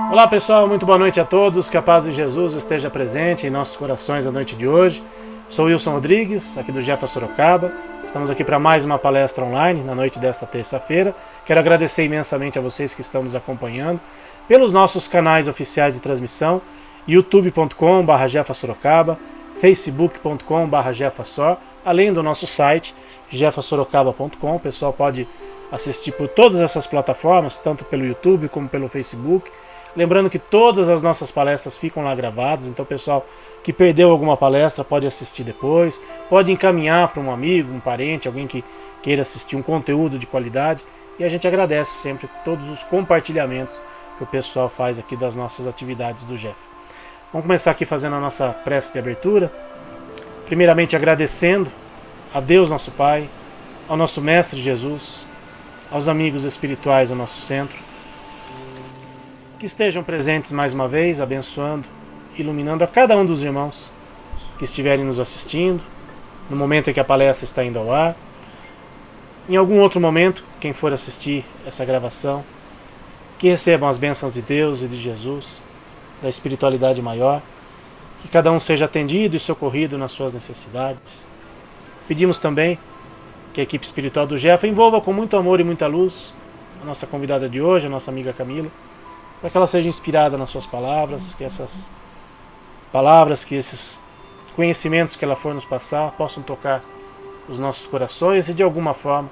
Olá pessoal, muito boa noite a todos, que a paz de Jesus esteja presente em nossos corações a noite de hoje. Sou Wilson Rodrigues, aqui do Jefa Sorocaba. Estamos aqui para mais uma palestra online na noite desta terça-feira. Quero agradecer imensamente a vocês que estão nos acompanhando pelos nossos canais oficiais de transmissão, youtube.com/jefasorocaba, facebook.com/jefasor, além do nosso site jefasorocaba.com. O pessoal pode assistir por todas essas plataformas, tanto pelo YouTube como pelo Facebook. Lembrando que todas as nossas palestras ficam lá gravadas, então o pessoal que perdeu alguma palestra pode assistir depois, pode encaminhar para um amigo, um parente, alguém que queira assistir um conteúdo de qualidade, e a gente agradece sempre todos os compartilhamentos que o pessoal faz aqui das nossas atividades do Jeff. Vamos começar aqui fazendo a nossa prece de abertura, primeiramente agradecendo a Deus nosso Pai, ao nosso Mestre Jesus, aos amigos espirituais do nosso centro, que estejam presentes mais uma vez, abençoando, iluminando a cada um dos irmãos que estiverem nos assistindo, no momento em que a palestra está indo ao ar. Em algum outro momento, quem for assistir essa gravação, que recebam as bênçãos de Deus e de Jesus, da espiritualidade maior, que cada um seja atendido e socorrido nas suas necessidades. Pedimos também que a equipe espiritual do Jefa envolva com muito amor e muita luz a nossa convidada de hoje, a nossa amiga Camila, para que ela seja inspirada nas suas palavras, que essas palavras, que esses conhecimentos que ela for nos passar possam tocar os nossos corações e de alguma forma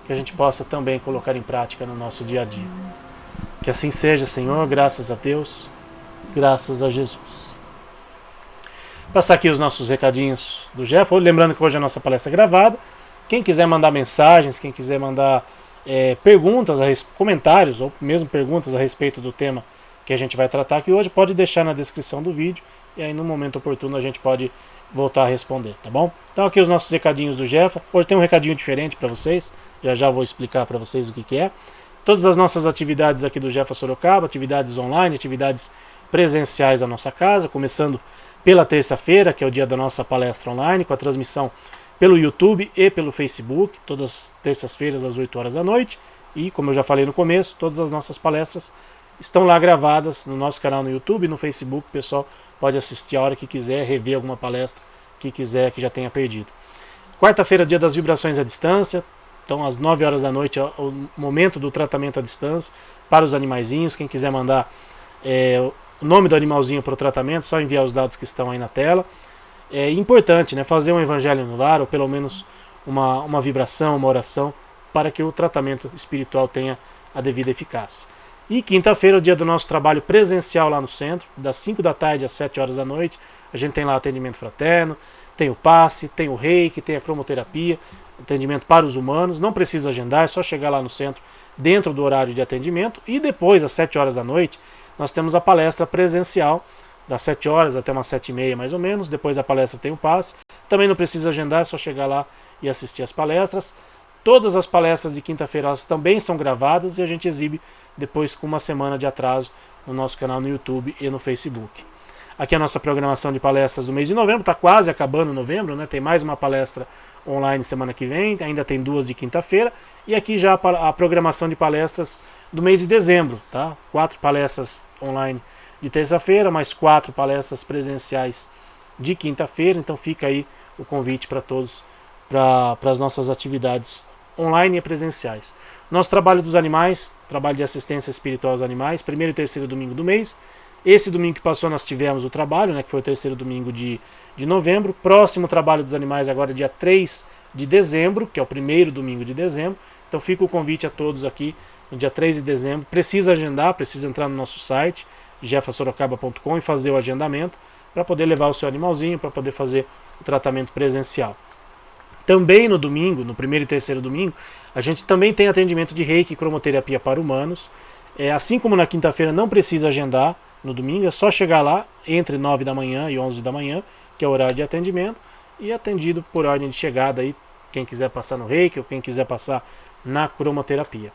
que a gente possa também colocar em prática no nosso dia a dia. Que assim seja, Senhor, graças a Deus, graças a Jesus. Passar aqui os nossos recadinhos do Jeff, lembrando que hoje a nossa palestra é gravada. Quem quiser mandar mensagens, quem quiser mandar perguntas, comentários ou mesmo perguntas a respeito do tema que a gente vai tratar aqui hoje, pode deixar na descrição do vídeo e aí no momento oportuno a gente pode voltar a responder, tá bom? Então aqui os nossos recadinhos do Jefa. Hoje tem um recadinho diferente para vocês, já vou explicar para vocês o que é. Todas as nossas atividades aqui do Jefa Sorocaba, atividades online, atividades presenciais da nossa casa, começando pela terça-feira, que é o dia da nossa palestra online, com a transmissão pelo YouTube e pelo Facebook, todas as terças-feiras às 8 horas da noite. E, como eu já falei no começo, todas as nossas palestras estão lá gravadas no nosso canal no YouTube e no Facebook. O pessoal pode assistir a hora que quiser, rever alguma palestra que quiser, que já tenha perdido. Quarta-feira, dia das vibrações à distância. Então, às 9 horas da noite é o momento do tratamento à distância para os animaizinhos. Quem quiser mandar o nome do animalzinho para o tratamento, só enviar os dados que estão aí na tela. É importante, né, fazer um evangelho no lar, ou pelo menos uma vibração, uma oração, para que o tratamento espiritual tenha a devida eficácia. E quinta-feira é o dia do nosso trabalho presencial lá no centro, das 5 da tarde às 7 horas da noite. A gente tem lá atendimento fraterno, tem o passe, tem o reiki, tem a cromoterapia, atendimento para os humanos. Não precisa agendar, é só chegar lá no centro dentro do horário de atendimento. E depois, às 7 horas da noite, nós temos a palestra presencial, das 7 horas até umas 7h30 mais ou menos. Depois a palestra tem o passe. Também não precisa agendar, é só chegar lá e assistir as palestras. Todas as palestras de quinta-feira elas também são gravadas e a gente exibe depois com uma semana de atraso no nosso canal no YouTube e no Facebook. Aqui a nossa programação de palestras do mês de novembro, está quase acabando novembro, né? Tem mais uma palestra online semana que vem, ainda tem 2 de quinta-feira, e aqui já a programação de palestras do mês de dezembro, tá? 4 palestras online de terça-feira, mais 4 palestras presenciais de quinta-feira. Então fica aí o convite para todos, para as nossas atividades online e presenciais. Nosso trabalho dos animais, trabalho de assistência espiritual aos animais, primeiro e terceiro domingo do mês. Esse domingo que passou nós tivemos o trabalho, né, que foi o terceiro domingo de novembro. Próximo trabalho dos animais agora dia 3 de dezembro, que é o primeiro domingo de dezembro. Então fica o convite a todos aqui no dia 3 de dezembro. Precisa agendar, precisa entrar no nosso site jefasorocaba.com e fazer o agendamento para poder levar o seu animalzinho, para poder fazer o tratamento presencial. Também no domingo, no primeiro e terceiro domingo, a gente também tem atendimento de reiki e cromoterapia para humanos. Assim como na quinta-feira não precisa agendar no domingo, é só chegar lá entre 9 da manhã e 11 da manhã, que é o horário de atendimento, e atendido por ordem de chegada aí, quem quiser passar no reiki ou quem quiser passar na cromoterapia.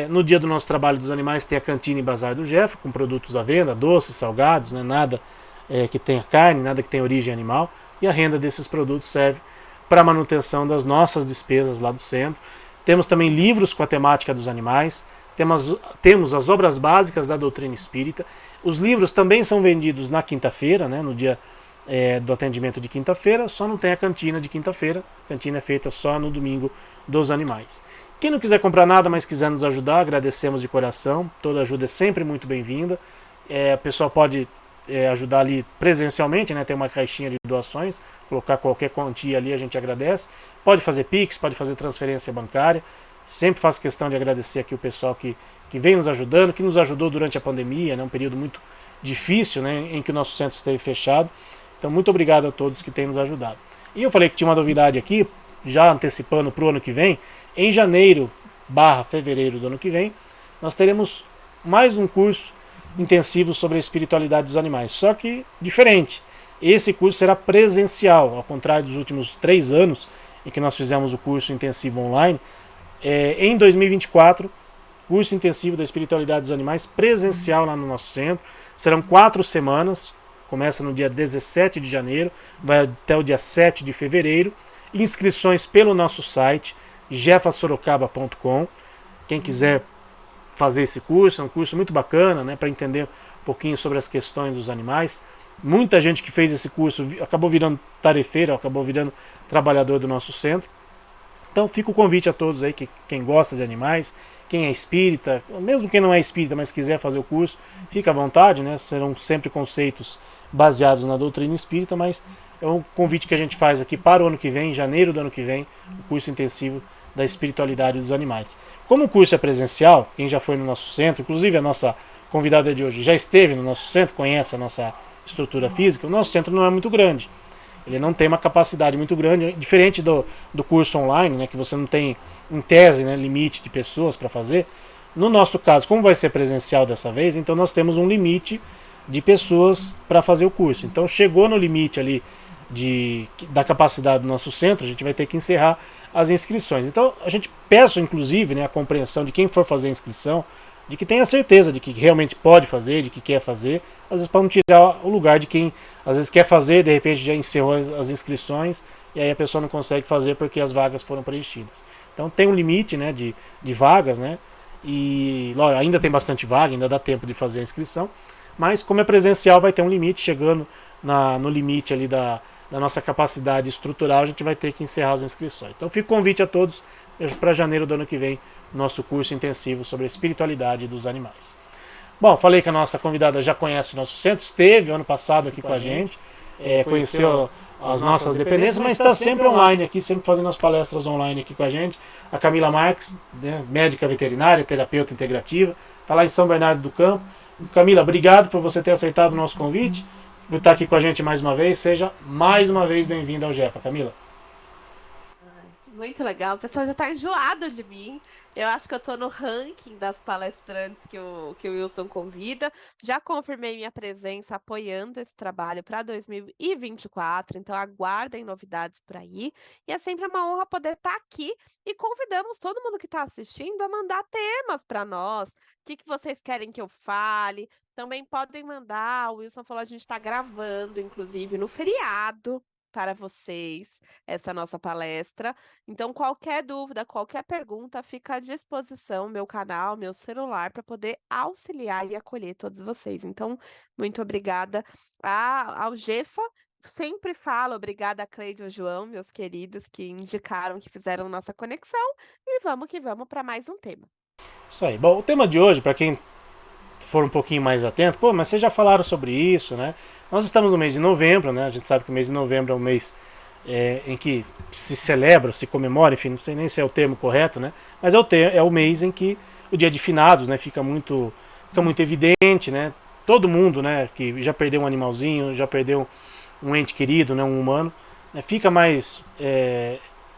No dia do nosso trabalho dos animais tem a cantina e bazar do Jeff, com produtos à venda, doces, salgados, né, nada que tenha carne, nada que tenha origem animal, e a renda desses produtos serve para a manutenção das nossas despesas lá do centro. Temos também livros com a temática dos animais, Temos as obras básicas da doutrina espírita. Os livros também são vendidos na quinta-feira, né, no dia do atendimento de quinta-feira, só não tem a cantina de quinta-feira. A cantina é feita só no domingo dos animais. Quem não quiser comprar nada, mas quiser nos ajudar, agradecemos de coração. Toda ajuda é sempre muito bem-vinda. A pessoa pode ajudar ali presencialmente, né? Tem uma caixinha de doações, colocar qualquer quantia ali, a gente agradece. Pode fazer Pix, pode fazer transferência bancária. Sempre faço questão de agradecer aqui o pessoal que vem nos ajudando, que nos ajudou durante a pandemia, né? Um período muito difícil, né? Em que o nosso centro esteve fechado. Então, muito obrigado a todos que têm nos ajudado. E eu falei que tinha uma novidade aqui, já antecipando para o ano que vem. Em janeiro/fevereiro do ano que vem, nós teremos mais um curso intensivo sobre a espiritualidade dos animais, só que diferente. Esse curso será presencial, ao contrário dos últimos 3 anos em que nós fizemos o curso intensivo online. Em 2024, curso intensivo da espiritualidade dos animais presencial lá no nosso centro. Serão 4 semanas, começa no dia 17 de janeiro, vai até o dia 7 de fevereiro. Inscrições pelo nosso site jeffasorocaba.com. Quem quiser fazer esse curso, é um curso muito bacana, né, para entender um pouquinho sobre as questões dos animais. Muita gente que fez esse curso acabou virando tarefeiro, acabou virando trabalhador do nosso centro. Então fica o convite a todos aí, quem gosta de animais, quem é espírita, mesmo quem não é espírita, mas quiser fazer o curso, fica à vontade, né? Serão sempre conceitos baseados na doutrina espírita, mas é um convite que a gente faz aqui para o ano que vem, em janeiro do ano que vem, o curso intensivo da espiritualidade dos animais. Como o curso é presencial, quem já foi no nosso centro, inclusive a nossa convidada de hoje já esteve no nosso centro, conhece a nossa estrutura física, o nosso centro não é muito grande. Ele não tem uma capacidade muito grande, diferente do curso online, né, que você não tem, em tese, né, limite de pessoas para fazer. No nosso caso, como vai ser presencial dessa vez, então nós temos um limite de pessoas para fazer o curso. Então chegou no limite ali da capacidade do nosso centro, a gente vai ter que encerrar as inscrições. Então a gente peço, inclusive, né, a compreensão de quem for fazer a inscrição, de que tenha certeza de que realmente pode fazer, de que quer fazer, às vezes para não tirar o lugar de quem às vezes quer fazer, de repente já encerrou as inscrições e aí a pessoa não consegue fazer porque as vagas foram preenchidas. Então tem um limite, né, de vagas, né, e ainda tem bastante vaga, ainda dá tempo de fazer a inscrição, mas como é presencial vai ter um limite, chegando no limite ali da nossa capacidade estrutural, a gente vai ter que encerrar as inscrições. Então fica o convite a todos para janeiro do ano que vem, nosso curso intensivo sobre a espiritualidade dos animais. Bom, falei que a nossa convidada já conhece o nosso centro, esteve ano passado aqui com a gente, conheceu as nossas dependências, mas está sempre online aqui, sempre fazendo as palestras online aqui com a gente. A Camila Marques, né, médica veterinária, terapeuta integrativa, está lá em São Bernardo do Campo. Camila, obrigado por você ter aceitado o nosso convite, por estar aqui com a gente mais uma vez. Seja mais uma vez bem-vinda ao Jeffa, Camila. Muito legal. O pessoal já tá enjoado de mim. Eu acho que eu tô no ranking das palestrantes que o Wilson convida. Já confirmei minha presença apoiando esse trabalho para 2024, então aguardem novidades por aí. E é sempre uma honra poder estar aqui e convidamos todo mundo que está assistindo a mandar temas para nós. O que vocês querem que eu fale? Também podem mandar. O Wilson falou, a gente está gravando, inclusive, no feriado para vocês essa nossa palestra. Então, qualquer dúvida, qualquer pergunta, fica à disposição, meu canal, meu celular, para poder auxiliar e acolher todos vocês. Então, muito obrigada ao Jefa. Sempre falo, obrigada a Cleide e ao João, meus queridos, que indicaram, que fizeram nossa conexão. E vamos que vamos para mais um tema. Isso aí. Bom, o tema de hoje, para quem for um pouquinho mais atento, mas vocês já falaram sobre isso, né? Nós estamos no mês de novembro, né? A gente sabe que o mês de novembro é um mês em que se celebra, se comemora, enfim, não sei nem se é o termo correto, né? Mas é o mês em que o dia de finados, né? Fica muito evidente, né? Todo mundo, né? Que já perdeu um animalzinho, já perdeu um ente querido, né? Um humano, né? Fica mais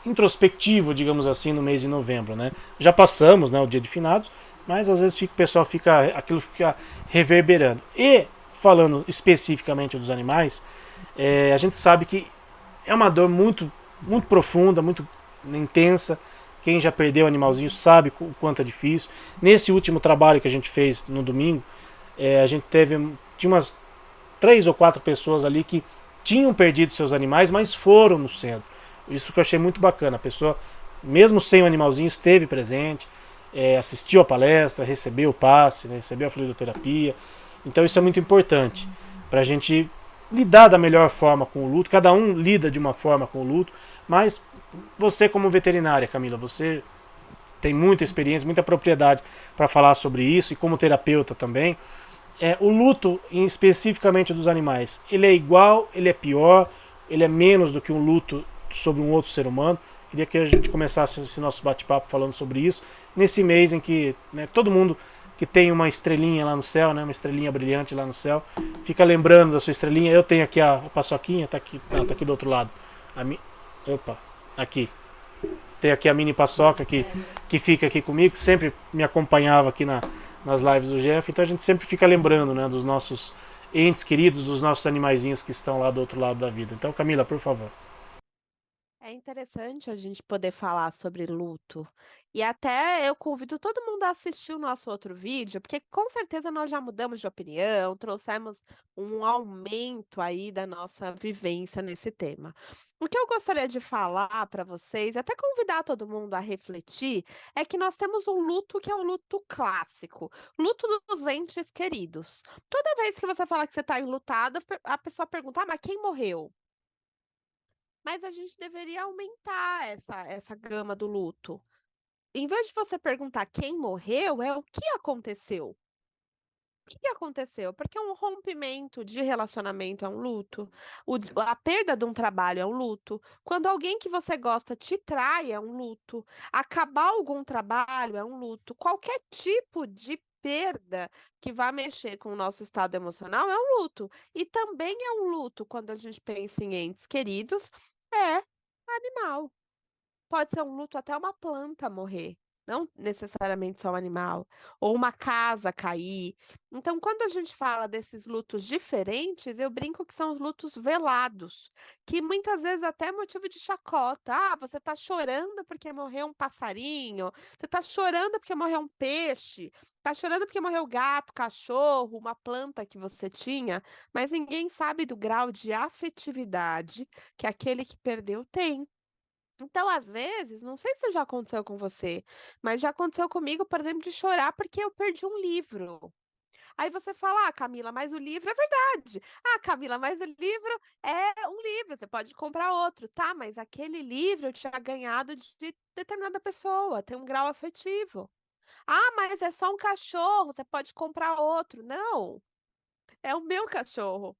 introspectivo, digamos assim, no mês de novembro, né? Já passamos, né? O dia de finados, mas às vezes o pessoal aquilo fica reverberando. E falando especificamente dos animais, a gente sabe que é uma dor muito, muito profunda, muito intensa. Quem já perdeu animalzinho sabe o quanto é difícil. Nesse último trabalho que a gente fez no domingo, a gente tinha umas 3 ou 4 pessoas ali que tinham perdido seus animais, mas foram no centro. Isso que eu achei muito bacana. A pessoa, mesmo sem o animalzinho, esteve presente. assistiu a palestra, recebeu o passe, né, recebeu a fluidoterapia. Então isso é muito importante para a gente lidar da melhor forma com o luto. Cada um lida de uma forma com o luto, mas você como veterinária, Camila, você tem muita experiência, muita propriedade para falar sobre isso, e como terapeuta também. O luto, especificamente dos animais, ele é igual, ele é pior, ele é menos do que um luto sobre um outro ser humano. Queria que a gente começasse esse nosso bate-papo falando sobre isso, nesse mês em que, né, todo mundo que tem uma estrelinha lá no céu, né, uma estrelinha brilhante lá no céu, fica lembrando da sua estrelinha. Eu tenho aqui a paçoquinha, tá aqui, não, tá aqui do outro lado. Opa, aqui. Tem aqui a mini paçoca que fica aqui comigo, que sempre me acompanhava aqui nas lives do Jeff. Então a gente sempre fica lembrando, né, dos nossos entes queridos, dos nossos animaizinhos que estão lá do outro lado da vida. Então, Camila, por favor. É interessante a gente poder falar sobre luto. E até eu convido todo mundo a assistir o nosso outro vídeo, porque com certeza nós já mudamos de opinião, trouxemos um aumento aí da nossa vivência nesse tema. O que eu gostaria de falar para vocês, até convidar todo mundo a refletir, é que nós temos um luto que é o luto clássico, luto dos entes queridos. Toda vez que você fala que você está enlutada, a pessoa pergunta: ah, mas quem morreu? Mas a gente deveria aumentar essa gama do luto. Em vez de você perguntar quem morreu, é o que aconteceu. O que aconteceu? Porque um rompimento de relacionamento é um luto, a perda de um trabalho é um luto, quando alguém que você gosta te trai é um luto, acabar algum trabalho é um luto, qualquer tipo de perda que vá mexer com o nosso estado emocional é um luto. E também é um luto quando a gente pensa em entes queridos, é animal. Pode ser um luto até uma planta morrer, não necessariamente só um animal, ou uma casa cair. Então, quando a gente fala desses lutos diferentes, eu brinco que são os lutos velados, que muitas vezes até é motivo de chacota. Ah, você está chorando porque morreu um passarinho, você está chorando porque morreu um peixe, está chorando porque morreu gato, cachorro, uma planta que você tinha, mas ninguém sabe do grau de afetividade que aquele que perdeu tem. Então, às vezes, não sei se já aconteceu com você, mas já aconteceu comigo, por exemplo, de chorar porque eu perdi um livro. Aí você fala: "Ah, Camila, mas o livro" é verdade. "Ah, Camila, mas o livro é um livro, você pode comprar outro". Tá, mas aquele livro eu tinha ganhado de determinada pessoa, tem um grau afetivo. "Ah, mas é só um cachorro, você pode comprar outro". Não, é o meu cachorro.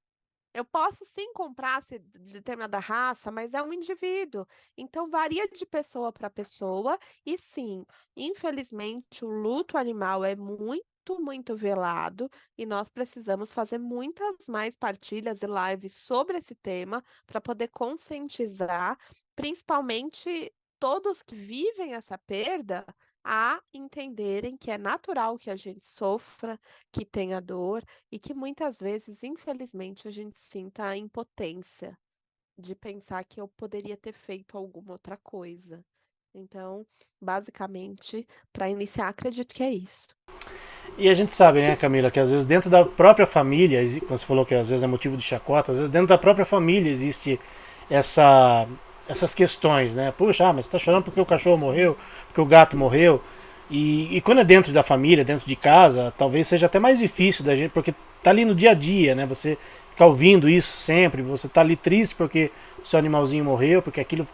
Eu posso sim comprar de determinada raça, mas é um indivíduo. Então varia de pessoa para pessoa e sim, infelizmente o luto animal é muito, muito velado e nós precisamos fazer muitas mais partilhas e lives sobre esse tema para poder conscientizar, principalmente todos que vivem essa perda, a entenderem que é natural que a gente sofra, que tenha dor e que muitas vezes, infelizmente, a gente sinta a impotência de pensar que eu poderia ter feito alguma outra coisa. Então, basicamente, para iniciar, acredito que é isso. E a gente sabe, né, Camila, que às vezes dentro da própria família, quando você falou que às vezes é motivo de chacota, às vezes dentro da própria família existe essa, essas questões, né? Puxa, mas você tá chorando porque o cachorro morreu, porque o gato morreu. E quando é dentro da família, dentro de casa, talvez seja até mais difícil da gente, porque tá ali no dia a dia, né? Você fica ouvindo isso sempre, você tá ali triste porque o seu animalzinho morreu, porque aquilo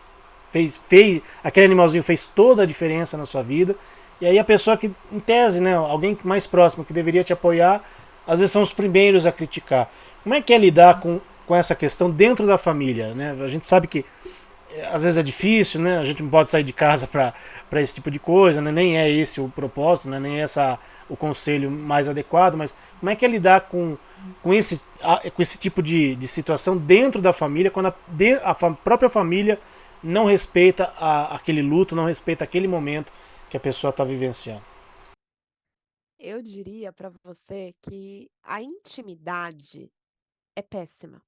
aquele animalzinho fez toda a diferença na sua vida. E aí a pessoa que, em tese, né, alguém mais próximo que deveria te apoiar, às vezes são os primeiros a criticar. Como é que é lidar com essa questão dentro da família, né? A gente sabe que às vezes é difícil, né? A gente não pode sair de casa para esse tipo de coisa, né? Nem é esse o propósito, né? Nem é essa o conselho mais adequado, mas como é que é lidar com esse tipo de situação dentro da família, quando a própria família não respeita aquele luto, não respeita aquele momento que a pessoa está vivenciando? Eu diria para você que a intimidade é péssima,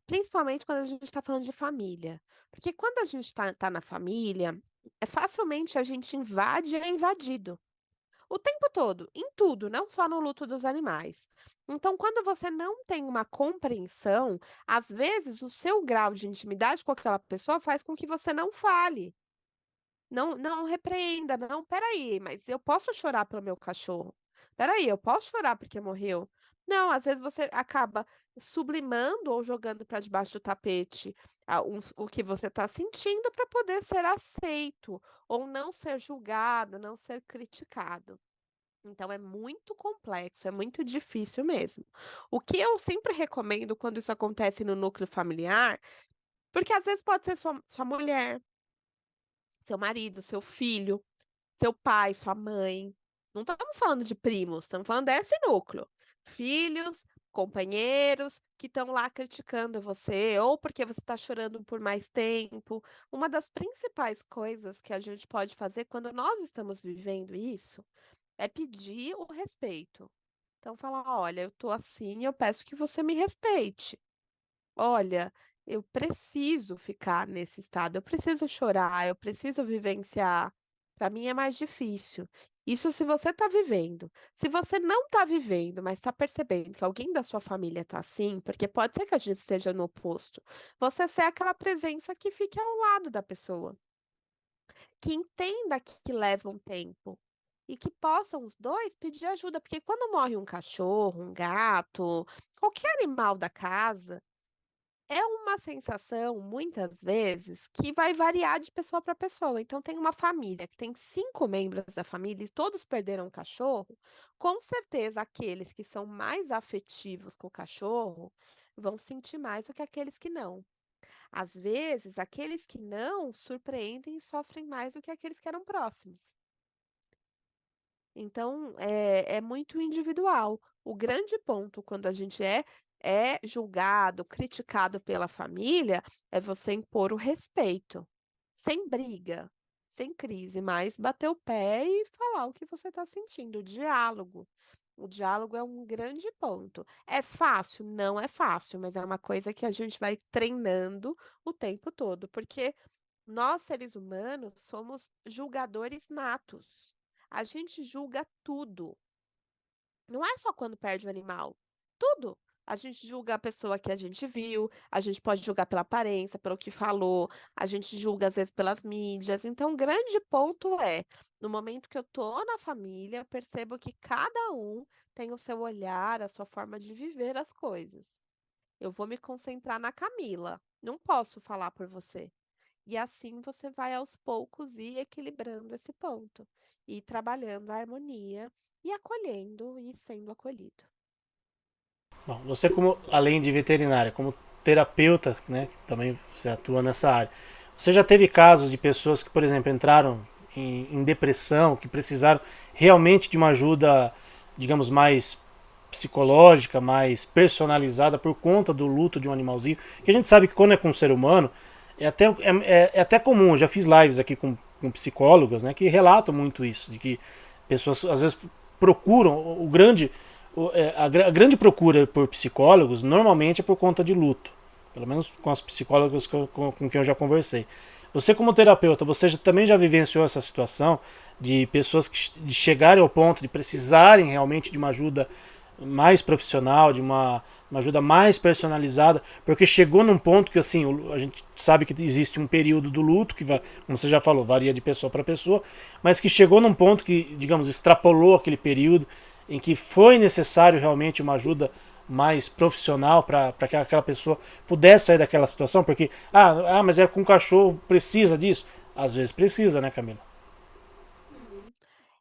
principalmente quando a gente está falando de família. Porque quando a gente está na família, facilmente a gente invade e é invadido. O tempo todo, em tudo, não só no luto dos animais. Então, quando você não tem uma compreensão, às vezes o seu grau de intimidade com aquela pessoa faz com que você não fale. Não repreenda, não, espera aí, mas eu posso chorar pelo meu cachorro. Espera aí, eu posso chorar porque morreu. Não, às vezes você acaba sublimando ou jogando para debaixo do tapete, o que você está sentindo para poder ser aceito, ou não ser julgado, não ser criticado. Então é muito complexo, é muito difícil mesmo. O que eu sempre recomendo quando isso acontece no núcleo familiar, porque às vezes pode ser sua mulher, seu marido, seu filho, seu pai, sua mãe. Não estamos falando de primos, estamos falando desse núcleo. Filhos, companheiros que estão lá criticando você, ou porque você está chorando por mais tempo. Uma das principais coisas que a gente pode fazer quando nós estamos vivendo isso é pedir o respeito. Então, falar: olha, eu tô assim, eu peço que você me respeite. Olha, eu preciso ficar nesse estado, eu preciso chorar, eu preciso vivenciar. Para mim é mais difícil. Isso se você está vivendo. Se você não está vivendo, mas está percebendo que alguém da sua família está assim, porque pode ser que a gente esteja no oposto, você ser aquela presença que fique ao lado da pessoa, que entenda que leva um tempo e que possam os 2 pedir ajuda, porque quando morre um cachorro, um gato, qualquer animal da casa, é uma sensação, muitas vezes, que vai variar de pessoa para pessoa. Então, tem uma família que tem 5 membros da família e todos perderam um cachorro, com certeza aqueles que são mais afetivos com o cachorro vão sentir mais do que aqueles que não. Às vezes, aqueles que não surpreendem e sofrem mais do que aqueles que eram próximos. Então, é muito individual. O grande ponto quando a gente é julgado, criticado pela família, é você impor o respeito, sem briga, sem crise, mas bater o pé e falar o que você está sentindo, o diálogo. O diálogo é um grande ponto. É fácil? Não é fácil, mas é uma coisa que a gente vai treinando o tempo todo, porque nós, seres humanos, somos julgadores natos. A gente julga tudo. Não é só quando perde o animal. Tudo. A gente julga a pessoa que a gente viu, a gente pode julgar pela aparência, pelo que falou, a gente julga às vezes pelas mídias. Então, o grande ponto é, no momento que eu tô na família, eu percebo que cada um tem o seu olhar, a sua forma de viver as coisas. Eu vou me concentrar na Camila. Não posso falar por você. E assim você vai aos poucos ir equilibrando esse ponto, e trabalhando a harmonia e acolhendo e sendo acolhido. Bom, você como além de veterinária, como terapeuta, né, que também você atua nessa área, você já teve casos de pessoas que, por exemplo, entraram em depressão, que precisaram realmente de uma ajuda, digamos, mais psicológica, mais personalizada por conta do luto de um animalzinho, que a gente sabe que quando é com um ser humano, é até comum, eu já fiz lives aqui com psicólogas, né, que relatam muito isso, de que pessoas às vezes procuram o grande a grande procura por psicólogos normalmente é por conta de luto. Pelo menos com as psicólogas com quem eu já conversei. Você, como terapeuta, você também já vivenciou essa situação de pessoas que de chegarem ao ponto de precisarem realmente de uma ajuda mais profissional, de uma ajuda mais personalizada, porque chegou num ponto que assim, a gente sabe que existe um período do luto que vai, como você já falou, varia de pessoa para pessoa, mas que chegou num ponto que, digamos, extrapolou aquele período em que foi necessário realmente uma ajuda mais profissional para que aquela pessoa pudesse sair daquela situação, porque mas é com cachorro, precisa disso. Às vezes precisa, né, Camila? Uhum.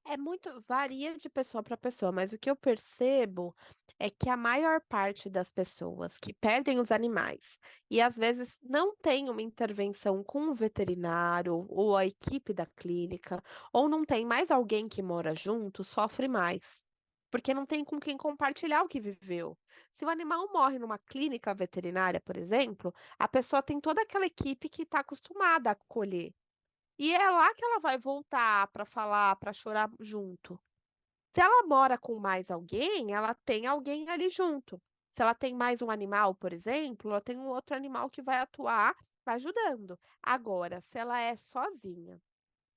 É muito varia de pessoa para pessoa, mas o que eu percebo é que a maior parte das pessoas que perdem os animais e às vezes não tem uma intervenção com o veterinário ou a equipe da clínica, ou não tem mais alguém que mora junto, sofre mais. Porque não tem com quem compartilhar o que viveu. Se o animal morre numa clínica veterinária, por exemplo, a pessoa tem toda aquela equipe que está acostumada a acolher. E é lá que ela vai voltar para falar, para chorar junto. Se ela mora com mais alguém, ela tem alguém ali junto. Se ela tem mais um animal, por exemplo, ela tem um outro animal que vai atuar, vai ajudando. Agora, se ela é sozinha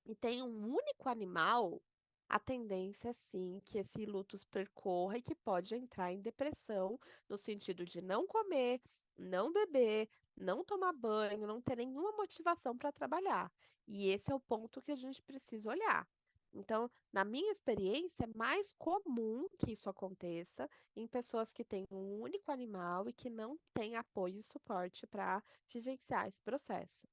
e tem um único animal, a tendência é sim que esse luto percorra e que pode entrar em depressão, no sentido de não comer, não beber, não tomar banho, não ter nenhuma motivação para trabalhar. E esse é o ponto que a gente precisa olhar. Então, na minha experiência, é mais comum que isso aconteça em pessoas que têm um único animal e que não têm apoio e suporte para vivenciar esse processo.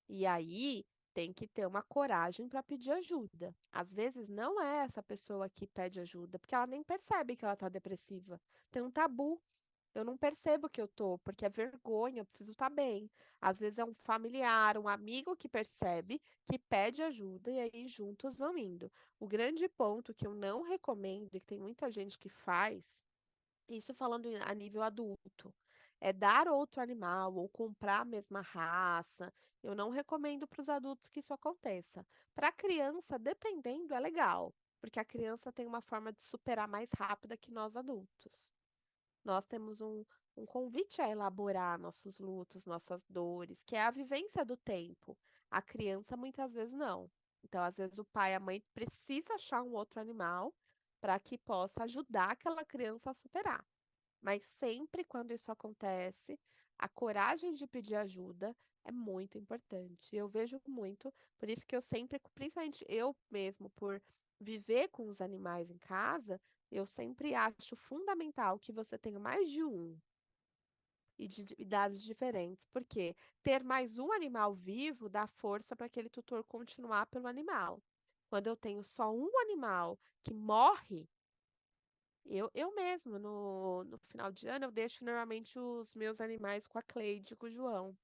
E aí tem que ter uma coragem para pedir ajuda. Às vezes não é essa pessoa que pede ajuda, porque ela nem percebe que ela está depressiva. Tem um tabu. Eu não percebo que eu tô, porque é vergonha, eu preciso estar bem. Às vezes é um familiar, um amigo que percebe, que pede ajuda e aí juntos vão indo. O grande ponto que eu não recomendo e que tem muita gente que faz, isso falando a nível adulto, é dar outro animal ou comprar a mesma raça. Eu não recomendo para os adultos que isso aconteça. Para a criança, dependendo, é legal, porque a criança tem uma forma de superar mais rápida que nós adultos. Nós temos um convite a elaborar nossos lutos, nossas dores, que é a vivência do tempo. A criança muitas vezes não. Então, às vezes, o pai e a mãe precisa achar um outro animal para que possa ajudar aquela criança a superar. Mas sempre quando isso acontece, a coragem de pedir ajuda é muito importante. Eu vejo muito, por isso que eu sempre, principalmente eu mesmo, por viver com os animais em casa, eu sempre acho fundamental que você tenha mais de um e de idades diferentes, porque ter mais um animal vivo dá força para aquele tutor continuar pelo animal. Quando eu tenho só um animal que morre, eu mesmo, no final de ano, eu deixo normalmente os meus animais com a Cleide e com o João.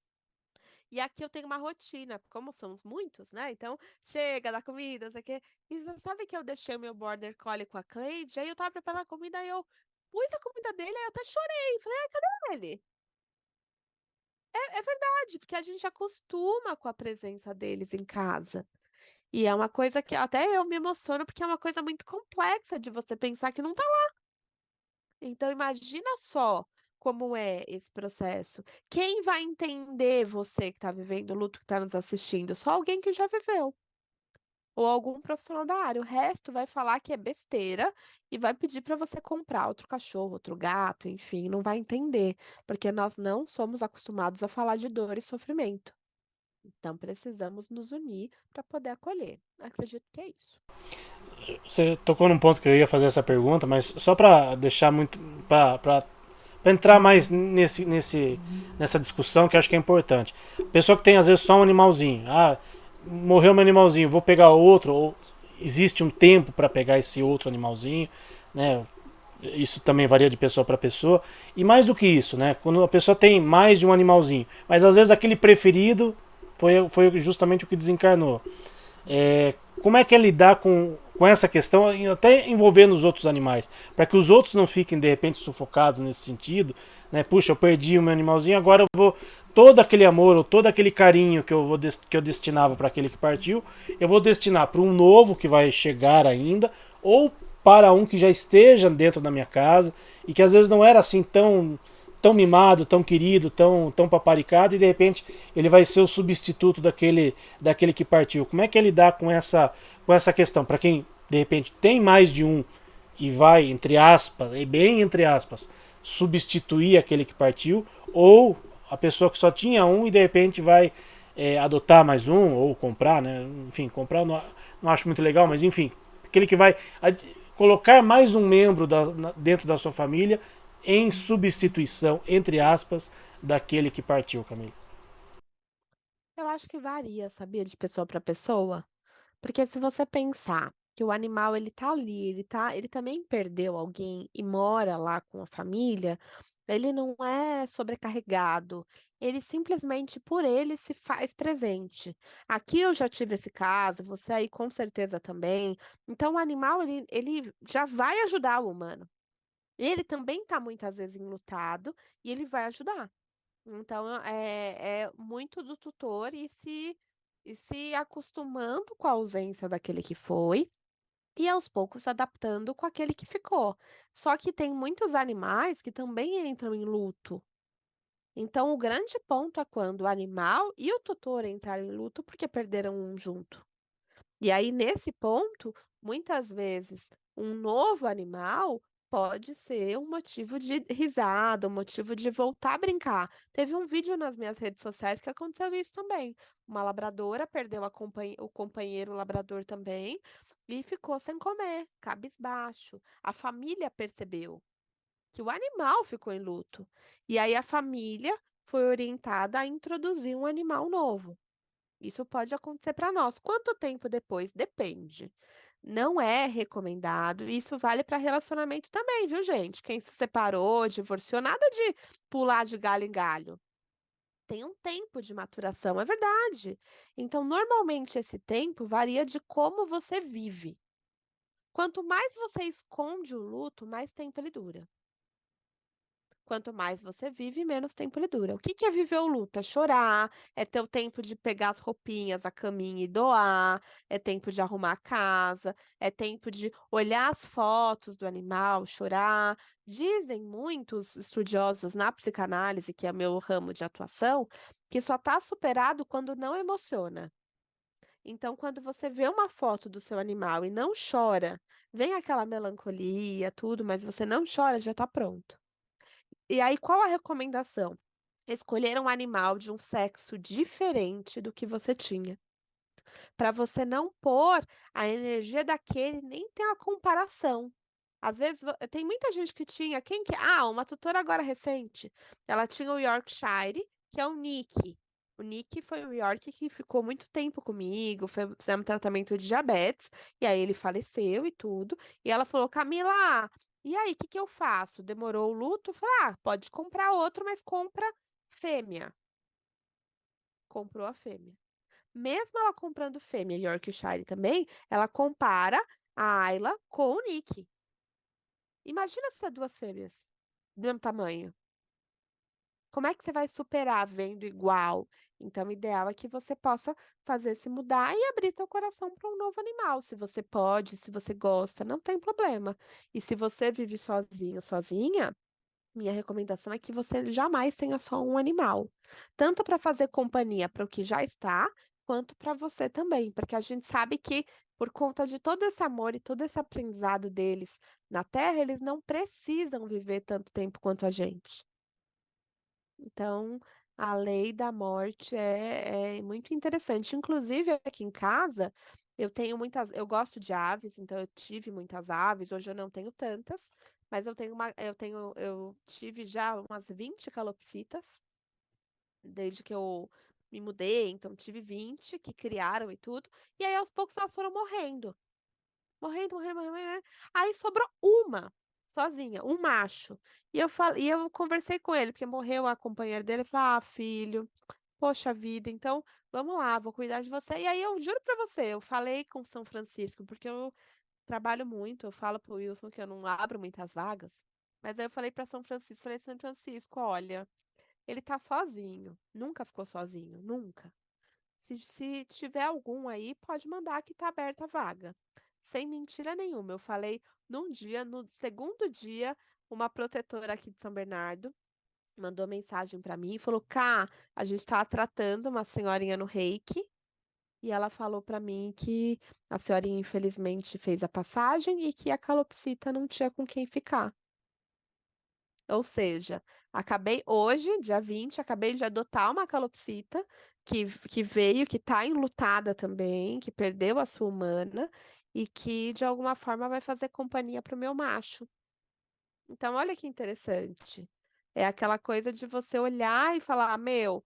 E aqui eu tenho uma rotina, como somos muitos, né? Então, chega da comida, não sei o quê. E você sabe que eu deixei o meu Border Collie com a Cleide? Aí eu tava preparando a comida, aí eu pus a comida dele, aí eu até chorei. Falei, ai, cadê ele? É verdade, porque a gente acostuma com a presença deles em casa. E é uma coisa que até eu me emociono, porque é uma coisa muito complexa de você pensar que não tá. Então, imagina só como é esse processo. Quem vai entender você que está vivendo o luto, que está nos assistindo? Só alguém que já viveu. Ou algum profissional da área. O resto vai falar que é besteira e vai pedir para você comprar outro cachorro, outro gato, enfim, não vai entender, porque nós não somos acostumados a falar de dor e sofrimento. Então, precisamos nos unir para poder acolher. Acredito que é isso. Você tocou num ponto que eu ia fazer essa pergunta, mas só para deixar muito. Para entrar mais nessa discussão que eu acho que é importante. Pessoa que tem às vezes só um animalzinho. Ah, morreu meu animalzinho, vou pegar outro. Ou existe um tempo para pegar esse outro animalzinho, né? Isso também varia de pessoa para pessoa. E mais do que isso, né? Quando a pessoa tem mais de um animalzinho, mas às vezes aquele preferido foi justamente o que desencarnou. Como é que é lidar com essa questão, até envolvendo os outros animais, para que os outros não fiquem de repente sufocados nesse sentido, né? Puxa, eu perdi o meu animalzinho, agora eu vou todo aquele amor ou todo aquele carinho que eu destinava para aquele que partiu, eu vou destinar para um novo que vai chegar ainda ou para um que já esteja dentro da minha casa e que às vezes não era assim tão mimado, tão querido, tão paparicado, e de repente ele vai ser o substituto daquele que partiu. Como é que é lidar com essa questão? Para quem de repente tem mais de um e vai, entre aspas, e bem entre aspas, substituir aquele que partiu, ou a pessoa que só tinha um e de repente vai adotar mais um, ou comprar, né? Enfim, comprar não acho muito legal, mas enfim, aquele que vai colocar mais um membro dentro da sua família em substituição, entre aspas, daquele que partiu, Camila. Eu acho que varia, sabia, de pessoa para pessoa. Porque se você pensar que o animal ele tá ali, ele também perdeu alguém e mora lá com a família, ele não é sobrecarregado. Ele simplesmente por ele se faz presente. Aqui eu já tive esse caso, você aí com certeza também. Então o animal ele já vai ajudar o humano. Ele também está muitas vezes enlutado e ele vai ajudar. Então, é muito do tutor e se acostumando com a ausência daquele que foi e aos poucos se adaptando com aquele que ficou. Só que tem muitos animais que também entram em luto. Então, o grande ponto é quando o animal e o tutor entraram em luto porque perderam um junto. E aí, nesse ponto, muitas vezes, um novo animal pode ser um motivo de risada, um motivo de voltar a brincar. Teve um vídeo nas minhas redes sociais que aconteceu isso também. Uma labradora perdeu o companheiro labrador também e ficou sem comer, cabisbaixo. A família percebeu que o animal ficou em luto. E aí a família foi orientada a introduzir um animal novo. Isso pode acontecer para nós. Quanto tempo depois? Depende. Não é recomendado. Isso vale para relacionamento também, viu, gente? Quem se separou, divorciou, nada de pular de galho em galho. Tem um tempo de maturação, é verdade. Então, normalmente esse tempo varia de como você vive. Quanto mais você esconde o luto, mais tempo ele dura. Quanto mais você vive, menos tempo ele dura. O que que é viver o luto? É chorar, é ter o tempo de pegar as roupinhas, a caminha e doar, é tempo de arrumar a casa, é tempo de olhar as fotos do animal, chorar. Dizem muitos estudiosos na psicanálise, que é meu ramo de atuação, que só está superado quando não emociona. Então, quando você vê uma foto do seu animal e não chora, vem aquela melancolia, tudo, mas você não chora, já está pronto. E aí, qual a recomendação? Escolher um animal de um sexo diferente do que você tinha, para você não pôr a energia daquele, nem ter uma comparação. Às vezes, tem muita gente que tinha, uma tutora agora recente, ela tinha o Yorkshire, que é o Nick. O Nick foi o York que ficou muito tempo comigo, fizemos tratamento de diabetes, e aí ele faleceu e tudo. E ela falou: Camila, e aí, o que que eu faço? Demorou o luto? Eu falei: pode comprar outro, mas compra fêmea. Comprou a fêmea. Mesmo ela comprando fêmea Yorkshire também, ela compara a Ayla com o Nick. Imagina se é duas fêmeas do mesmo tamanho. Como é que você vai superar vendo igual? Então, o ideal é que você possa fazer se mudar e abrir seu coração para um novo animal. Se você pode, se você gosta, não tem problema. E se você vive sozinho, sozinha, minha recomendação é que você jamais tenha só um animal, tanto para fazer companhia para o que já está, quanto para você também, porque a gente sabe que por conta de todo esse amor e todo esse aprendizado deles na Terra, eles não precisam viver tanto tempo quanto a gente. Então, a lei da morte é muito interessante. Inclusive, aqui em casa, eu gosto de aves, então eu tive muitas aves, hoje eu não tenho tantas, mas eu tive já umas 20 calopsitas, desde que eu me mudei, então tive 20 que criaram e tudo, e aí aos poucos elas foram morrendo. Morrendo, morrendo, morrendo, morrendo. Aí sobrou uma, sozinha, um macho. E eu conversei com ele, porque morreu a companheira dele. Eu falei: filho, poxa vida, então vamos lá, vou cuidar de você. E aí eu juro pra você, eu falei com São Francisco, porque eu trabalho muito, eu falo pro Wilson que eu não abro muitas vagas. Mas aí eu falei pra São Francisco, falei: São Francisco, olha, ele tá sozinho, nunca ficou sozinho, nunca. Se tiver algum aí, pode mandar que tá aberta a vaga. Sem mentira nenhuma. Eu falei num dia, no segundo dia, uma protetora aqui de São Bernardo mandou mensagem pra mim e falou: Cá, a gente tá tratando uma senhorinha no Reiki. E ela falou pra mim que a senhorinha infelizmente fez a passagem e que a calopsita não tinha com quem ficar. Ou seja, acabei hoje, dia 20, acabei de adotar uma calopsita que veio, que está enlutada também, que perdeu a sua humana e que de alguma forma vai fazer companhia para o meu macho. Então, olha que interessante. É aquela coisa de você olhar e falar: meu,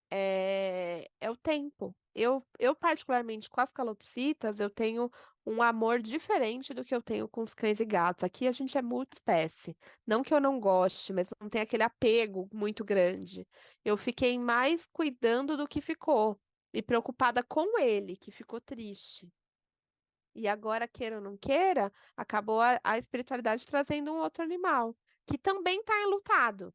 é o tempo. Eu, particularmente, com as calopsitas, eu tenho um amor diferente do que eu tenho com os cães e gatos. Aqui a gente é multiespécie. Não que eu não goste, mas não tem aquele apego muito grande. Eu fiquei mais cuidando do que ficou e preocupada com ele, que ficou triste. E agora, queira ou não queira, acabou a espiritualidade trazendo um outro animal, que também está enlutado.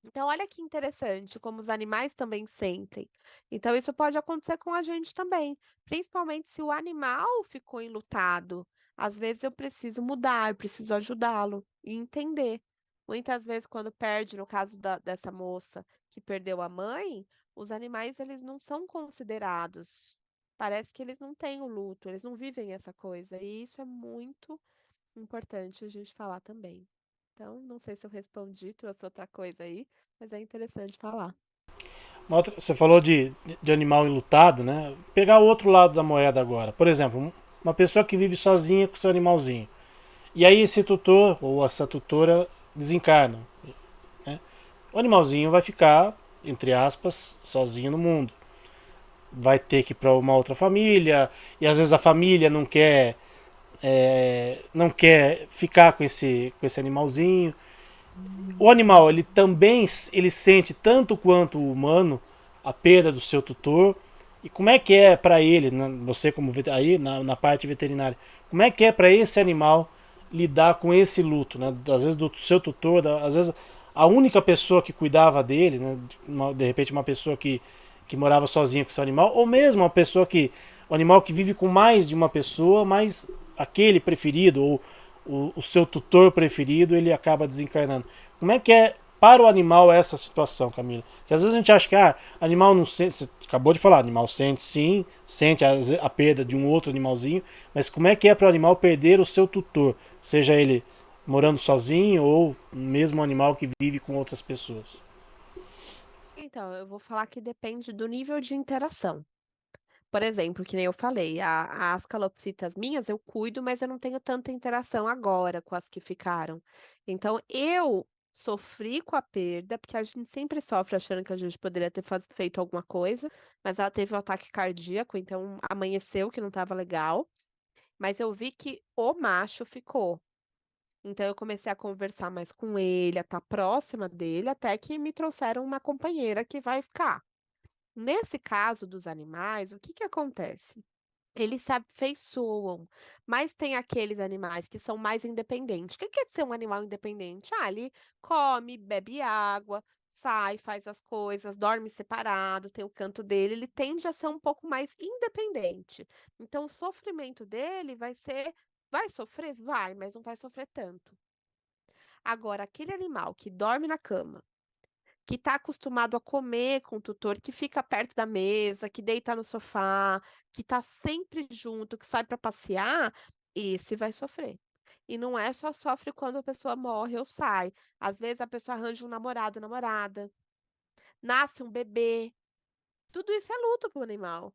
Então, olha que interessante como os animais também sentem. Então, isso pode acontecer com a gente também, principalmente se o animal ficou enlutado. Às vezes eu preciso mudar, eu preciso ajudá-lo e entender. Muitas vezes, quando perde, no caso dessa moça que perdeu a mãe, os animais eles não são considerados. Parece que eles não têm o luto, eles não vivem essa coisa. E isso é muito Importante a gente falar também. Então, não sei se eu respondi, trouxe outra coisa aí, mas é interessante falar. Você falou de animal enlutado, né? Pegar o outro lado da moeda agora. Por exemplo, uma pessoa que vive sozinha com seu animalzinho. E aí esse tutor ou essa tutora desencarnam, né? O animalzinho vai ficar, entre aspas, sozinho no mundo. Vai ter que ir para uma outra família, e às vezes a família não quer ficar com esse animalzinho. O animal ele também ele sente tanto quanto o humano a perda do seu tutor. E como é que é para ele, você como aí na parte veterinária, como é que é para esse animal lidar com esse luto, né? Às vezes do seu tutor, às vezes a única pessoa que cuidava dele, né? De repente uma pessoa que morava sozinha com seu animal, ou mesmo uma pessoa que o animal que vive com mais de uma pessoa, mas aquele preferido ou o seu tutor preferido ele acaba desencarnando. Como é que é para o animal essa situação, Camila? Que às vezes a gente acha que animal não sente, você acabou de falar, animal sente sim, sente a perda de um outro animalzinho, mas como é que é para o animal perder o seu tutor, seja ele morando sozinho ou mesmo um animal que vive com outras pessoas? Então, eu vou falar que depende do nível de interação. Por exemplo, que nem eu falei, as calopsitas minhas eu cuido, mas eu não tenho tanta interação agora com as que ficaram. Então, eu sofri com a perda, porque a gente sempre sofre achando que a gente poderia ter feito alguma coisa, mas ela teve um ataque cardíaco, então amanheceu que não estava legal. Mas eu vi que o macho ficou. Então eu comecei a conversar mais com ele, a estar próxima dele, até que me trouxeram uma companheira que vai ficar. Nesse caso dos animais, o que que acontece? Eles se afeiçoam, mas tem aqueles animais que são mais independentes. O que que é ser um animal independente? Ah, ele come, bebe água, sai, faz as coisas, dorme separado, tem o canto dele, ele tende a ser um pouco mais independente. Então, o sofrimento dele vai sofrer? Vai, mas não vai sofrer tanto. Agora, aquele animal que dorme na cama, que está acostumado a comer com o tutor, que fica perto da mesa, que deita no sofá, que está sempre junto, que sai para passear, esse vai sofrer. E não é só sofre quando a pessoa morre ou sai. Às vezes a pessoa arranja um namorado, namorada, nasce um bebê. Tudo isso é luto para o animal.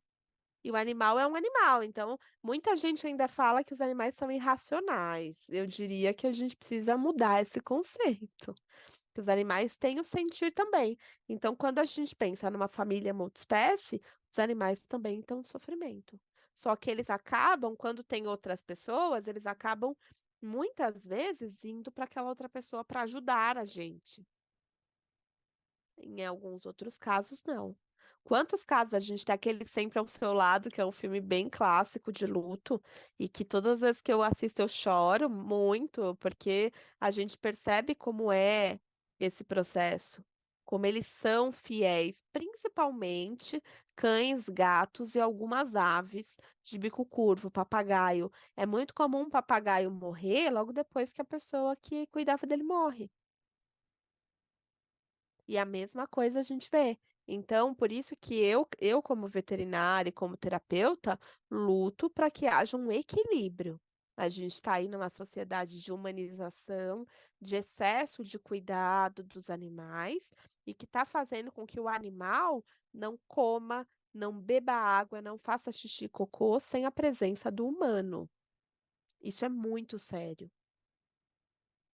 E o animal é um animal, então muita gente ainda fala que os animais são irracionais. Eu diria que a gente precisa mudar esse conceito. Que os animais têm o sentir também. Então, quando a gente pensa numa família multiespécie, os animais também estão em sofrimento. Só que eles acabam, quando tem outras pessoas, eles acabam muitas vezes indo para aquela outra pessoa para ajudar a gente. Em alguns outros casos, não. Quantos casos a gente tem aquele Sempre ao Seu Lado, que é um filme bem clássico de luto, e que todas as vezes que eu assisto eu choro muito, porque a gente percebe como é esse processo, como eles são fiéis, principalmente cães, gatos e algumas aves de bico curvo, papagaio. É muito comum um papagaio morrer logo depois que a pessoa que cuidava dele morre. E a mesma coisa a gente vê. Então, por isso que eu como veterinária e como terapeuta, luto para que haja um equilíbrio. A gente está aí numa sociedade de humanização, de excesso de cuidado dos animais e que está fazendo com que o animal não coma, não beba água, não faça xixi e cocô sem a presença do humano. Isso é muito sério.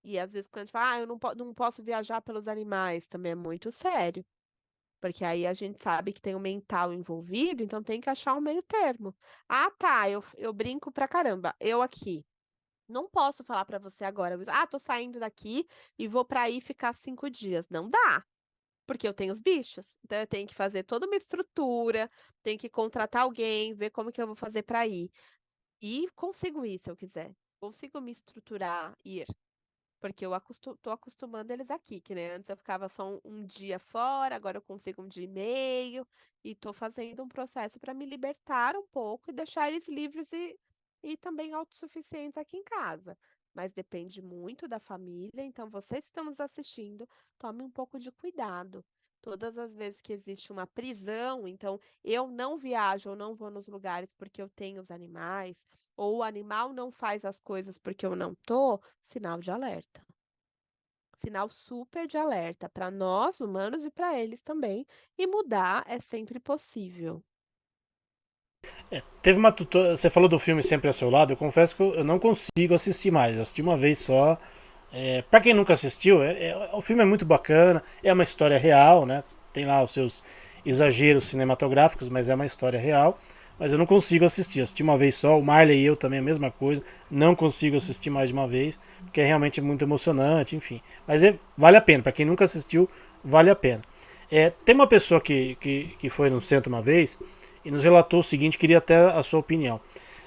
E às vezes quando a gente fala, eu não posso viajar pelos animais, também é muito sério. Porque aí a gente sabe que tem o mental envolvido, então tem que achar um meio termo. Ah, tá, eu brinco pra caramba. Eu aqui. Não posso falar pra você agora. Tô saindo daqui e vou pra aí ficar 5 dias. Não dá, porque eu tenho os bichos. Então eu tenho que fazer toda uma estrutura, tenho que contratar alguém, ver como que eu vou fazer pra ir. E consigo ir se eu quiser. Consigo me estruturar, ir. Porque eu tô acostumando eles aqui, que né, antes eu ficava só um dia fora, agora eu consigo um dia e meio, e tô fazendo um processo para me libertar um pouco e deixar eles livres e também autossuficientes aqui em casa. Mas depende muito da família, então vocês que estão nos assistindo, tome um pouco de cuidado. Todas as vezes que existe uma prisão, então eu não viajo ou não vou nos lugares porque eu tenho os animais, ou o animal não faz as coisas porque eu não tô, sinal de alerta. Sinal super de alerta para nós humanos e para eles também, e mudar é sempre possível. Teve uma tutora, você falou do filme Sempre ao Seu Lado, eu confesso que eu não consigo assistir mais. Eu assisti uma vez só. Para quem nunca assistiu, o filme é muito bacana, é uma história real, né? Tem lá os seus exageros cinematográficos, mas é uma história real. Mas eu não consigo assistir. Assisti uma vez só, o Marley e eu também a mesma coisa. Não consigo assistir mais de uma vez, porque é realmente muito emocionante, enfim. Mas vale a pena, para quem nunca assistiu, vale a pena. Tem uma pessoa que foi no centro uma vez e nos relatou o seguinte, queria até a sua opinião.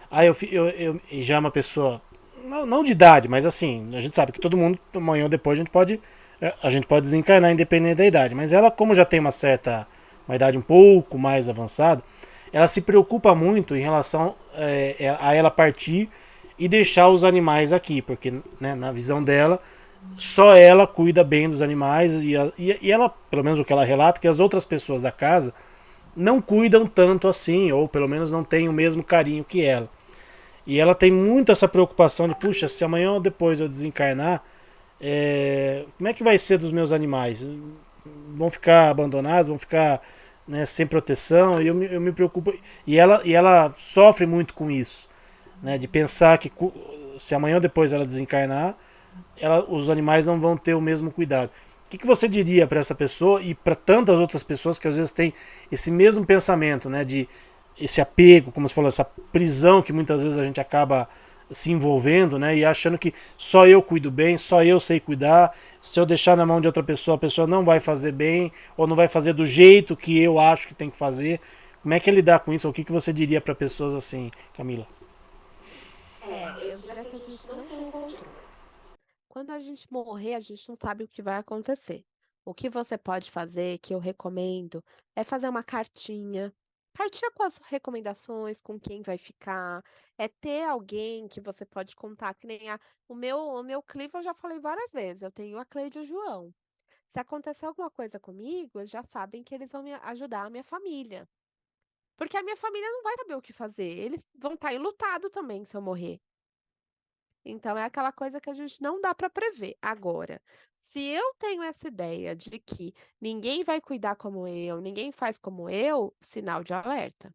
Aí eu já é uma pessoa, não de idade, mas assim, a gente sabe que todo mundo, amanhã ou depois, a gente pode desencarnar independente da idade. Mas ela, como já tem uma idade um pouco mais avançada, ela se preocupa muito em relação a ela partir e deixar os animais aqui, porque né, na visão dela, só ela cuida bem dos animais e ela, pelo menos o que ela relata, que as outras pessoas da casa não cuidam tanto assim, ou pelo menos não têm o mesmo carinho que ela. E ela tem muito essa preocupação de, puxa, se amanhã ou depois eu desencarnar, como é que vai ser dos meus animais? Vão ficar abandonados, vão ficar né, sem proteção, e eu me preocupo. E ela sofre muito com isso, né, de pensar que se amanhã ou depois ela desencarnar, os animais não vão ter o mesmo cuidado. O que você diria para essa pessoa e para tantas outras pessoas que às vezes têm esse mesmo pensamento, né, de esse apego, como você falou, essa prisão que muitas vezes a gente acaba se envolvendo, né, e achando que só eu cuido bem, só eu sei cuidar, se eu deixar na mão de outra pessoa, a pessoa não vai fazer bem ou não vai fazer do jeito que eu acho que tem que fazer. Como é que é lidar com isso? O que você diria para pessoas assim, Camila? Eu diria que a gente não tem o controle. Quando a gente morrer, a gente não sabe o que vai acontecer. O que você pode fazer, que eu recomendo, é fazer uma cartinha. Cartinha com as recomendações, com quem vai ficar. É ter alguém que você pode contar, que nem o meu Clivo eu já falei várias vezes. Eu tenho a Cleide e o João. Se acontecer alguma coisa comigo, eles já sabem que eles vão me ajudar a minha família. Porque a minha família não vai saber o que fazer. Eles vão estar enlutados também se eu morrer. Então é aquela coisa que a gente não dá para prever. Agora, se eu tenho essa ideia de que ninguém vai cuidar como eu, ninguém faz como eu, sinal de alerta.